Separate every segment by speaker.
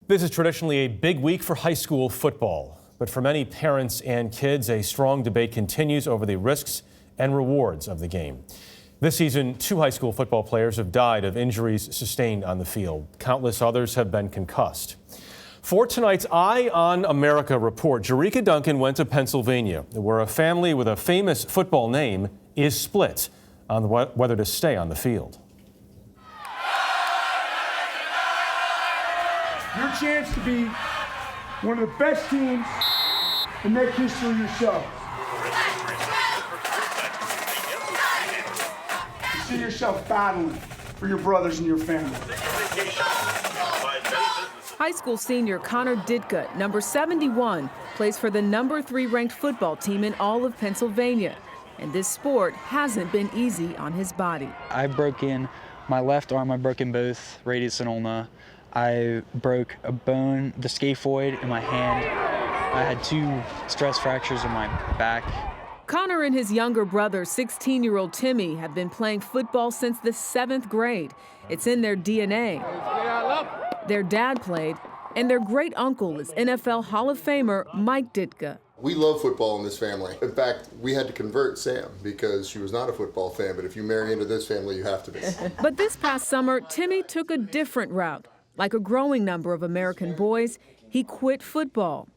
Speaker 1: This is traditionally a big week for high school football, but for many parents and kids, a strong debate continues over the risks and rewards of the game. This season, 2 high school football players have died of injuries sustained on the field. Countless others have been concussed. For tonight's Eye on America report, Jericka Duncan went to Pennsylvania, where a family with a famous football name is split on whether to stay on the field.
Speaker 2: Your chance to be one of the best teams and make history yourself. You see yourself battling for your brothers and your family.
Speaker 3: High school senior Connor Ditka, number 71, plays for the number 3 ranked football team in all of Pennsylvania. And this sport hasn't been easy on his body.
Speaker 4: I broke in my left arm, I broke in both radius and ulna. I broke a bone, the scaphoid in my hand. I had 2 stress fractures in my back.
Speaker 3: Connor and his younger brother, 16-year-old Timmy, have been playing football since the 7th grade. It's in their DNA. Their dad played, and their great uncle is NFL Hall of Famer Mike Ditka.
Speaker 5: We love football in this family. In fact, we had to convert Sam because she was not a football fan, but if you marry into this family, you have to be.
Speaker 3: But this past summer, Timmy took a different route. Like a growing number of American boys, he quit football.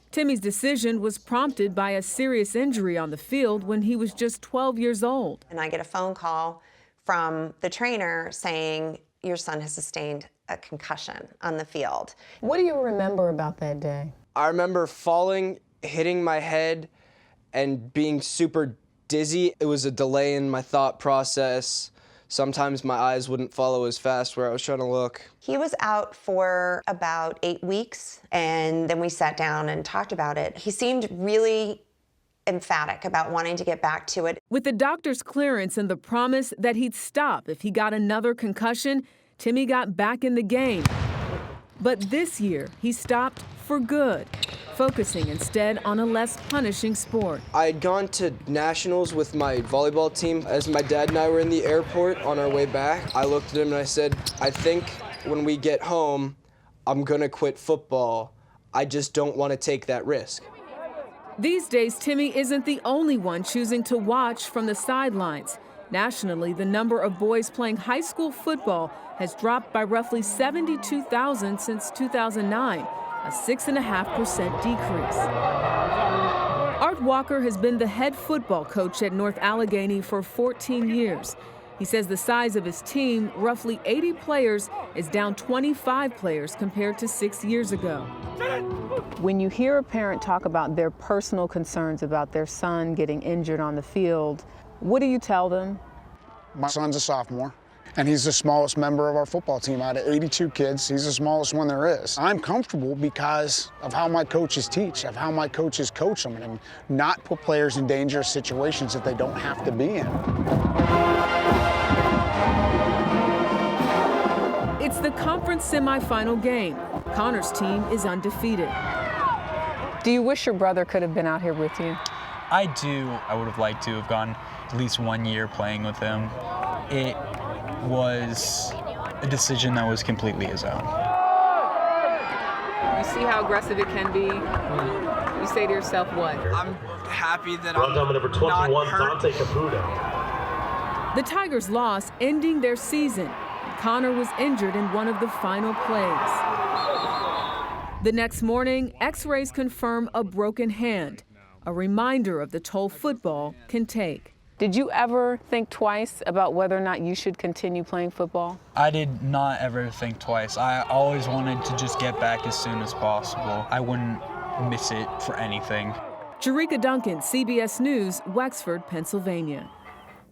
Speaker 3: Timmy's decision was prompted by a serious injury on the field when he was just 12 years old.
Speaker 6: And I get a phone call from the trainer saying, your son has sustained a concussion on the field.
Speaker 7: What do you remember about that day?
Speaker 8: I remember falling, hitting my head, and being super dizzy. It was a delay in my thought process. Sometimes my eyes wouldn't follow as fast where I was trying to look.
Speaker 6: He was out for about 8 weeks, and then we sat down and talked about it. He seemed really emphatic about wanting to get back to it.
Speaker 3: With the doctor's clearance and the promise that he'd stop if he got another concussion, Timmy got back in the game. But this year, he stopped for good, focusing instead on a less punishing sport.
Speaker 8: I had gone to nationals with my volleyball team. As my dad and I were in the airport on our way back, I looked at him and I said, I think when we get home, I'm gonna quit football. I just don't want to take that risk.
Speaker 3: These days, Timmy isn't the only one choosing to watch from the sidelines. Nationally, the number of boys playing high school football has dropped by roughly 72,000 since 2009, a 6.5% decrease. Art Walker has been the head football coach at North Allegheny for 14 years. He says the size of his team, roughly 80 players, is down 25 players compared to 6 years ago.
Speaker 7: When you hear a parent talk about their personal concerns about their son getting injured on the field, what do you tell them?
Speaker 9: My son's a sophomore, and he's the smallest member of our football team. Out of 82 kids, he's the smallest one there is. I'm comfortable because of how my coaches teach, of how my coaches coach them, and not put players in dangerous situations that they don't have to be in.
Speaker 3: It's the conference semifinal game. Connor's team is undefeated.
Speaker 7: Do you wish your brother could have been out here with you?
Speaker 4: I do. I would have liked to have gone at least 1 year playing with him. It was a decision that was completely his own.
Speaker 7: You see how aggressive it can be? You say to yourself what?
Speaker 8: I'm happy that I'm
Speaker 10: number 21,
Speaker 8: not hurt.
Speaker 10: Dante Caputo.
Speaker 3: The Tigers' loss ending their season. Connor was injured in one of the final plays. The next morning, X-rays confirm a broken hand, a reminder of the toll football can take.
Speaker 7: Did you ever think twice about whether or not you should continue playing football?
Speaker 4: I did not ever think twice. I always wanted to just get back as soon as possible. I wouldn't miss it for anything.
Speaker 3: Jericka Duncan, CBS News, Wexford, Pennsylvania.